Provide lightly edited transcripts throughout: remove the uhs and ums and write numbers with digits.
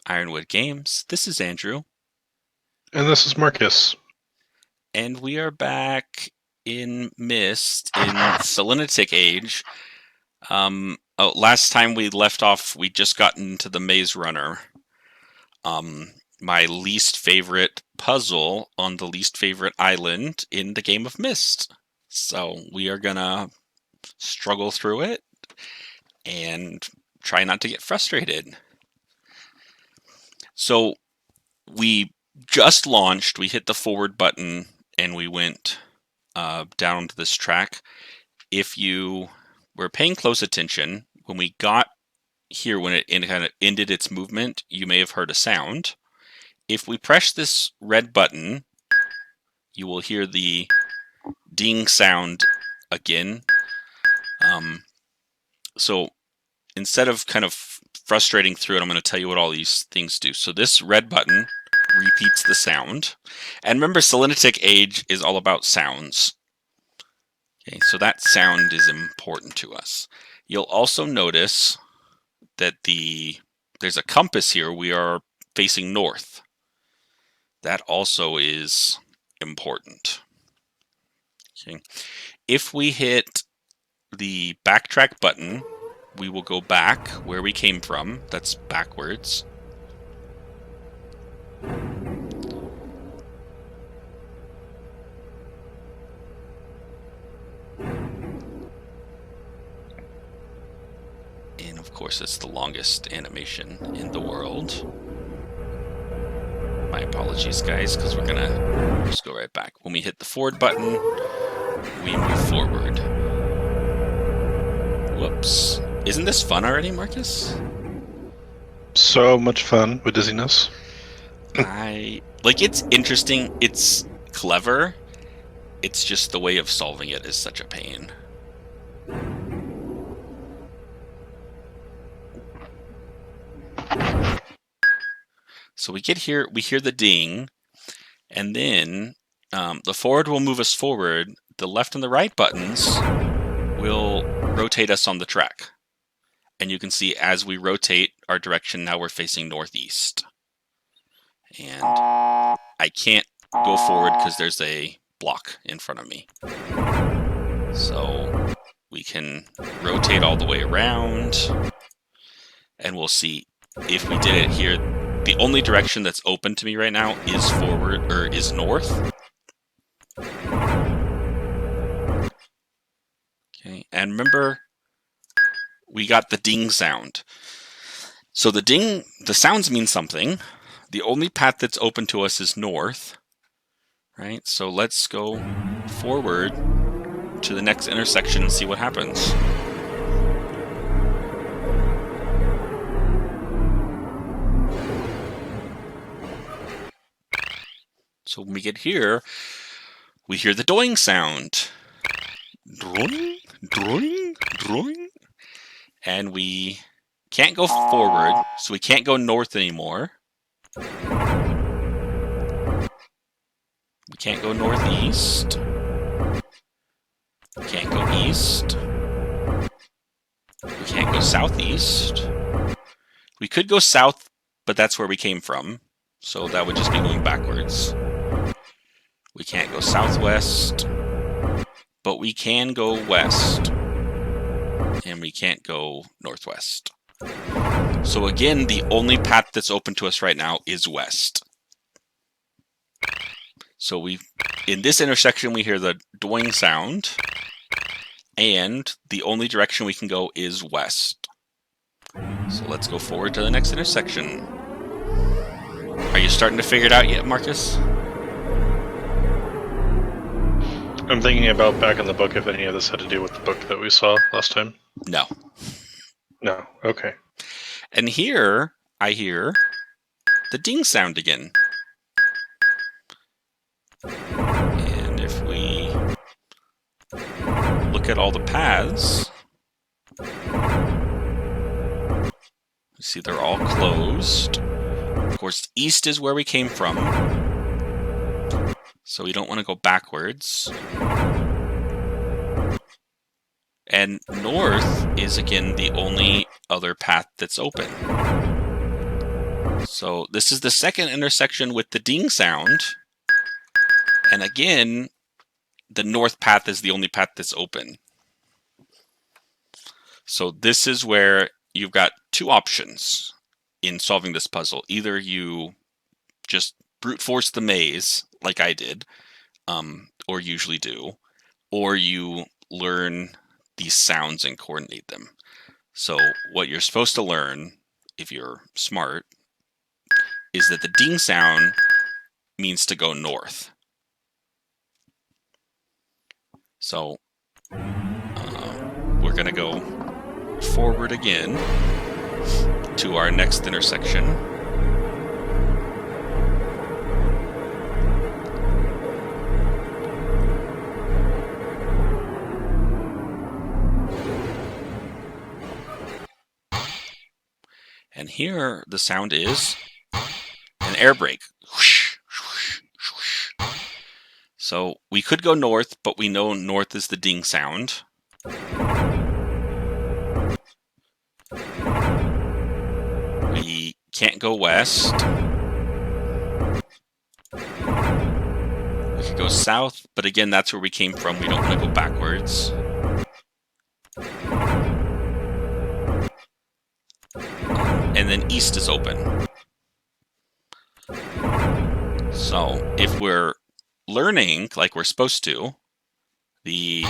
Ironwood Games. This is Andrew. And this is Marcus. And we are back in Myst in Selenitic Age. Last time we left off, we just got into the Maze Runner. My least favorite puzzle on the least favorite island in the game of Myst. So we are gonna struggle through it and try not to get frustrated. So we just launched, we hit the forward button, and we went down to this track. If you were paying close attention, when we got here, when it kind of ended its movement, you may have heard a sound. If we press this red button, you will hear the ding sound again. So instead of kind of frustrating through it, I'm going to tell you what all these things do. So this red button repeats the sound. And remember, Selenitic Age is all about sounds. Okay, so that sound is important to us. You'll also notice that there's a compass here. We are facing north. That also is important. Okay. If we hit the backtrack button, we will go back where we came from. That's backwards. And of course, it's the longest animation in the world. My apologies, guys, because we're gonna just go right back. When we hit the forward button, we move forward. Whoops. Isn't this fun already, Marcus? So much fun with dizziness. It's interesting, it's clever. It's just the way of solving it is such a pain. So we get here, we hear the ding, and then the forward will move us forward. The left and the right buttons will rotate us on the track. And you can see as we rotate our direction, now we're facing northeast. And I can't go forward because there's a block in front of me. So we can rotate all the way around, and we'll see if we did it here. The only direction that's open to me right now is forward, or is north. Okay, and remember, we got the ding sound. So the sounds mean something. The only path that's open to us is north, right? So let's go forward to the next intersection and see what happens. So when we get here, we hear the doing sound. Droing, droing, droing. And we can't go forward, so we can't go north anymore. We can't go northeast. We can't go east. We can't go southeast. We could go south, but that's where we came from, so that would just be going backwards. We can't go southwest, but we can go west. And we can't go northwest. So again, the only path that's open to us right now is west. So in this intersection, we hear the doing sound, and the only direction we can go is west. So let's go forward to the next intersection. Are you starting to figure it out yet, Marcus? I'm thinking about back in the book if any of this had to do with the book that we saw last time. No. No, okay. And here, I hear the ding sound again. And if we look at all the paths, you see they're all closed. Of course, east is where we came from, so we don't want to go backwards. And north is, again, the only other path that's open. So this is the second intersection with the ding sound. And again, the north path is the only path that's open. So this is where you've got two options in solving this puzzle. Either you just brute force the maze, like I did, or usually do, or you learn these sounds and coordinate them. So what you're supposed to learn, if you're smart, is that the ding sound means to go north. So we're going to go forward again to our next intersection. And here the sound is an air brake. So we could go north, but we know north is the ding sound. We can't go west. We could go south, but again, that's where we came from. We don't want to go backwards. And then east is open. So if we're learning like we're supposed to, the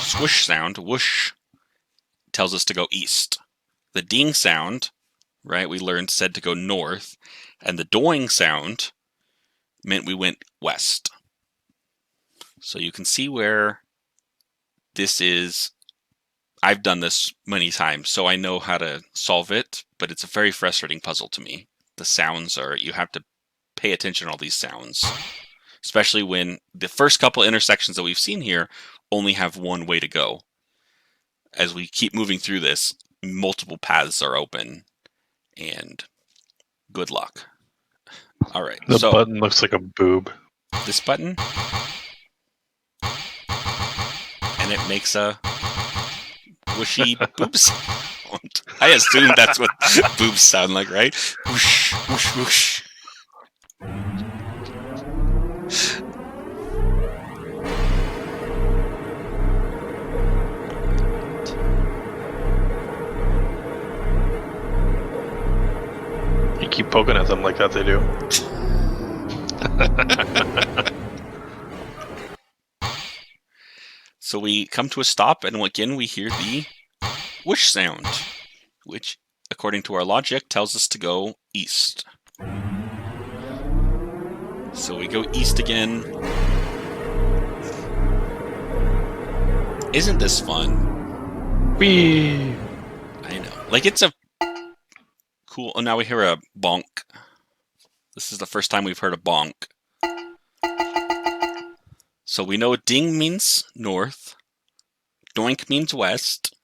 swoosh sound, whoosh, tells us to go east. The ding sound, right, we learned said to go north, and the doing sound meant we went west. So you can see where this is. I've done this many times, so I know how to solve it, but it's a very frustrating puzzle to me. The sounds are, you have to pay attention to all these sounds, especially when the first couple intersections that we've seen here only have one way to go. As we keep moving through this, multiple paths are open, and good luck. All right, The so button looks like a boob. this button, and it makes a whooshy boob sound. I assume that's what boobs sound like, right? Whoosh, whoosh, whoosh. You keep poking at them like that, they do. So we come to a stop, and again we hear the whoosh sound, which, according to our logic, tells us to go east. So we go east again. Isn't this fun? Whee! I know. Like, it's a cool... Oh, now we hear a bonk. This is the first time we've heard a bonk. So we know ding means north, doink means west,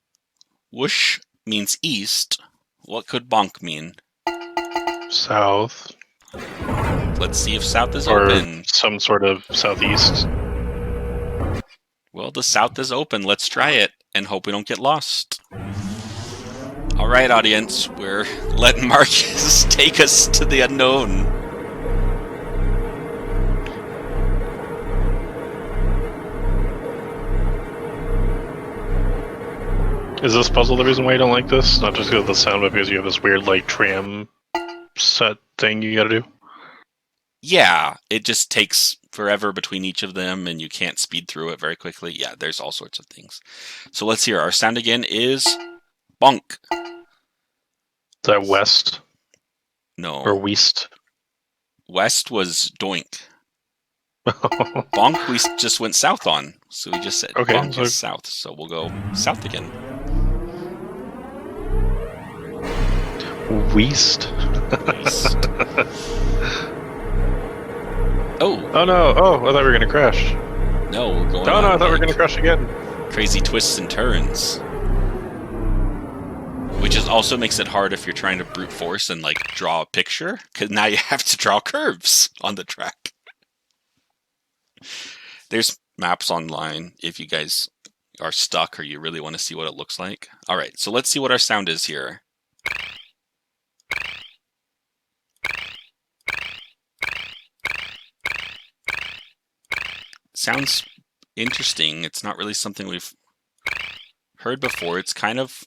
whoosh means east. What could bonk mean? South. Let's see if south is Or open. some sort of southeast. Well, the south is open. Let's try it and hope we don't get lost. All right, audience, we're letting Marcus take us to the unknown. Is this puzzle the reason why you don't like this? Not just because of the sound, but because you have this weird, like, tram set thing you gotta do? Yeah, it just takes forever between each of them, and you can't speed through it very quickly. Yeah, there's all sorts of things. So let's hear. Our sound again is bonk. Is that west? No. Or west? West was doink. Bonk we just went south on. So we just said Okay, bonk so- is south. So we'll go south again. West? East. Oh, Oh no! Oh, I thought we were gonna crash. no, we're going No, on, no, I thought we were like, gonna crash again. crazy twists and turns. Which is also makes it hard if you're trying to brute force and like draw a picture, because now you have to draw curves on the track. There's maps online if you guys are stuck or you really want to see what it looks like. All right, so let's see what our sound is here. sounds interesting. It's not really something we've heard before. It's kind of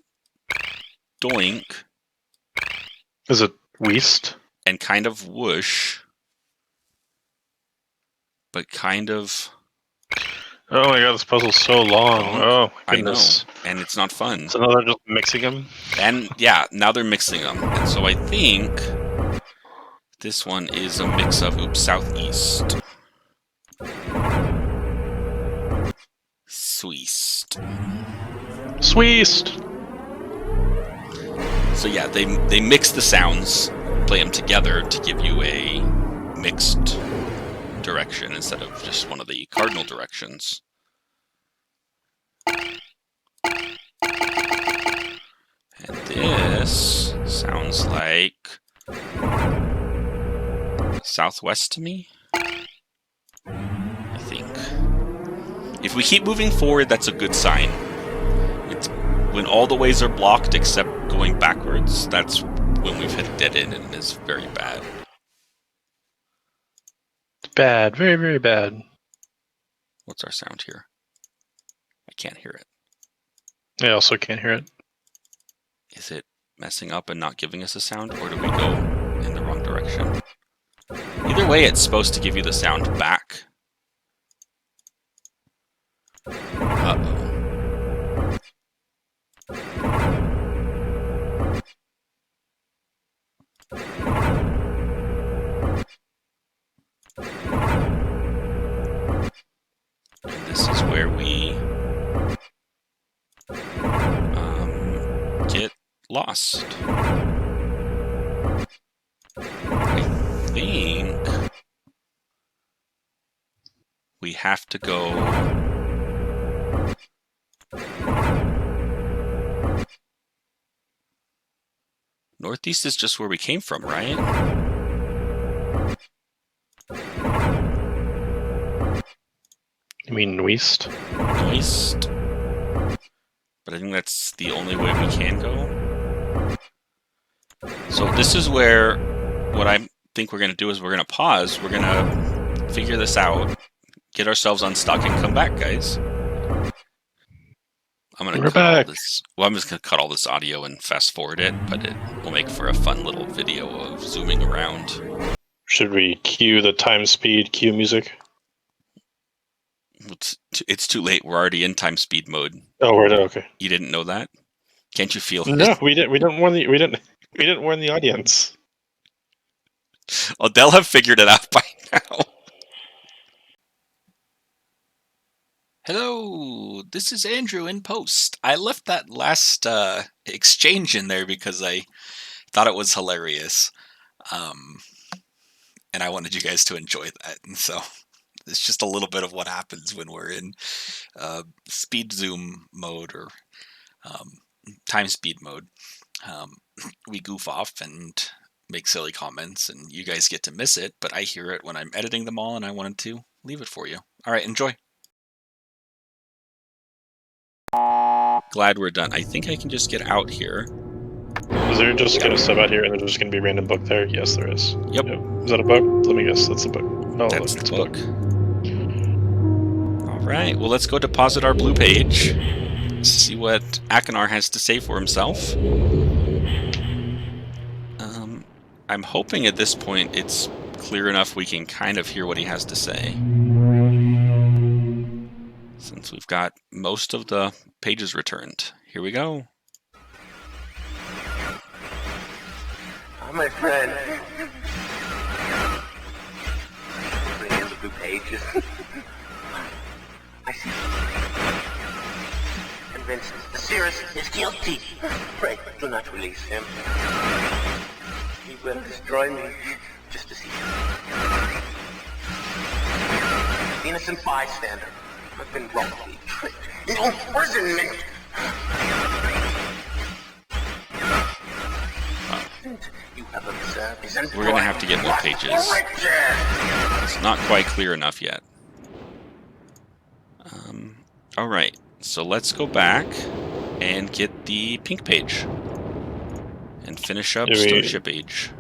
doink. Is it Myst? And kind of whoosh. But kind of... Oh my god, this puzzle's so long. donk. Oh my I know, goodness. and it's not fun. So now they're just mixing them? And yeah, now they're mixing them. And so I think this one is a mix of, southeast. Sweest. Sweest! So yeah, they mix the sounds, play them together to give you a mixed direction instead of just one of the cardinal directions. And this sounds like southwest to me, I think. If we keep moving forward, that's a good sign. It's when all the ways are blocked except going backwards, that's when we've hit a dead end and it's very bad. It's bad. Very, very bad. What's our sound here? I can't hear it. I also can't hear it. Is it messing up and not giving us a sound, or do we go in the wrong direction? Either way, it's supposed to give you the sound back. Uh-oh. And this is where we get lost. I think we have to go northeast is just where we came from, right? You mean Myst? East. But I think that's the only way we can go. So this is where what I think we're going to do is we're going to pause. We're going to figure this out, get ourselves unstuck, and come back, guys. I'm going to cut all this. Well, I'm just going to cut all this audio and fast forward it, but it will make for a fun little video of zooming around. Should we cue the time speed cue music? It's too late. We're already in time speed mode. Oh, we're okay. You didn't know that? Can't you feel it? No, we didn't. We didn't warn the audience. Oh, they'll have figured it out by now. Hello, this is Andrew in post. I left that last exchange in there because I thought it was hilarious. And I wanted you guys to enjoy that. And so it's just a little bit of what happens when we're in speed zoom mode or time speed mode. We goof off and make silly comments, and you guys get to miss it, but I hear it when I'm editing them all, and I wanted to leave it for you. All right, enjoy. Glad we're done. I think I can just get out here. Is there just going to step out here and there's just going to be a random book there? Yes, there is. Yep. Is that a book? Let me guess. That's a book. Oh, that's look, the book. All right. Well, let's go deposit our blue page. See what Akinar has to say for himself. I'm hoping at this point it's clear enough we can kind of hear what he has to say. Since we've got most of the pages returned. Here we go. Oh, my friend. Bring in the blue pages. I see. Convinced Cyrus is guilty. Pray, do not release him. He will destroy me just to see him. Innocent bystander. I've been wrongfully tricked into imprisonment. You have observed his We're going to have to get more pages. It's not quite clear enough yet. All right, so let's go back and get the pink page and finish up Starship Age.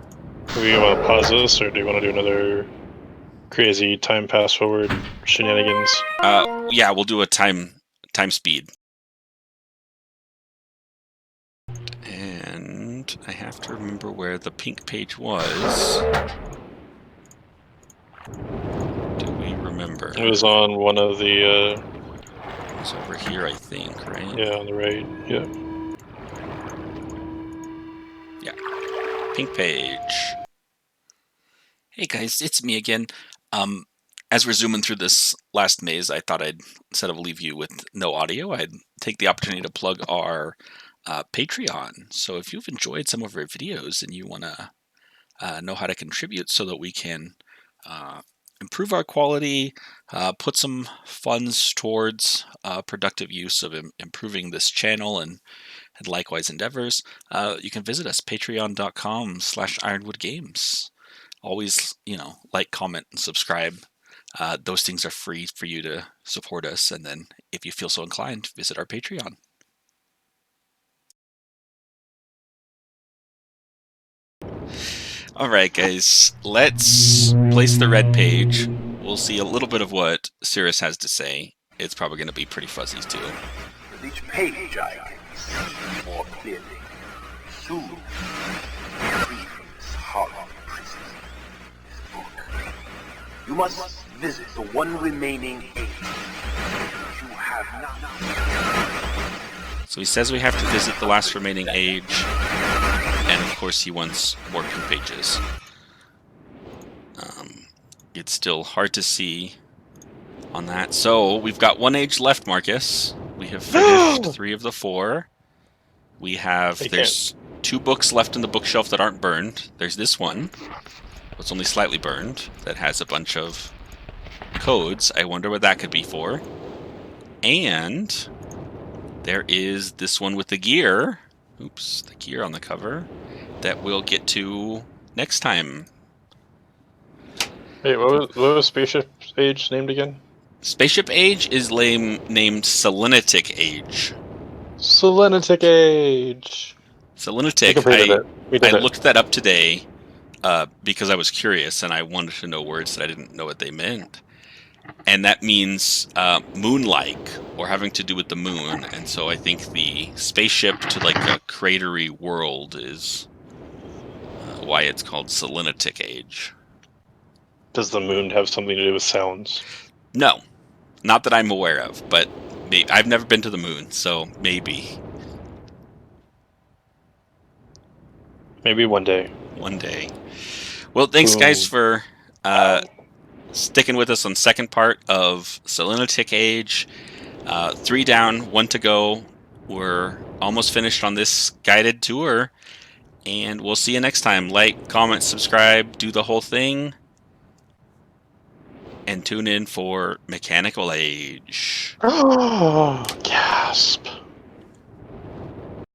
Do we want to pause this, or do you want to do another crazy time pass forward shenanigans. Yeah, we'll do a time speed. And I have to remember where the pink page was. Do we remember? It was on one of the. It's over here, I think, right? Yeah, on the right. Yeah. Pink page. Hey guys, it's me again. As we're zooming through this last maze, I thought I'd, instead of leave you with no audio, I'd take the opportunity to plug our Patreon. So if you've enjoyed some of our videos and you want to know how to contribute so that we can improve our quality, put some funds towards productive use of improving this channel and likewise endeavors, you can visit us, patreon.com/ironwoodgames. Always, like, comment, and subscribe. Those things are free for you to support us. And then if you feel so inclined, visit our Patreon. All right, guys, let's place the red page. We'll see a little bit of what Cirrus has to say. It's probably going to be pretty fuzzy too. With each page I can see more clearly. Soon, free from this horrible prison, this book. You must visit the one remaining age you have not. So he says we have to visit the last remaining age, and of course he wants more pink pages. It's still hard to see on that. So we've got one age left, Marcus. We have finished 3 of the 4. There's 2 books left in the bookshelf that aren't burned. There's this one, it's only slightly burned, that has a bunch of codes. I wonder what that could be for. And there is this one with the gear. Oops, the gear on the cover that we'll get to next time. Hey, what was Spaceship Age named again? Spaceship Age is named Selenitic Age. Selenitic Age. Selenitic, I looked that up today because I was curious and I wanted to know words that I didn't know what they meant. And that means moon-like, or having to do with the moon. And so I think the spaceship to like a cratery world is why it's called Selenitic Age. Does the moon have something to do with sounds? No, not that I'm aware of, but maybe. I've never been to the moon, so maybe. Maybe one day. One day. Well, thanks guys for sticking with us on the second part of Selenitic Age. 3 down, 1 to go. We're almost finished on this guided tour, and we'll see you next time. Like, comment, subscribe, do the whole thing, and tune in for Mechanical Age. Oh, gasp.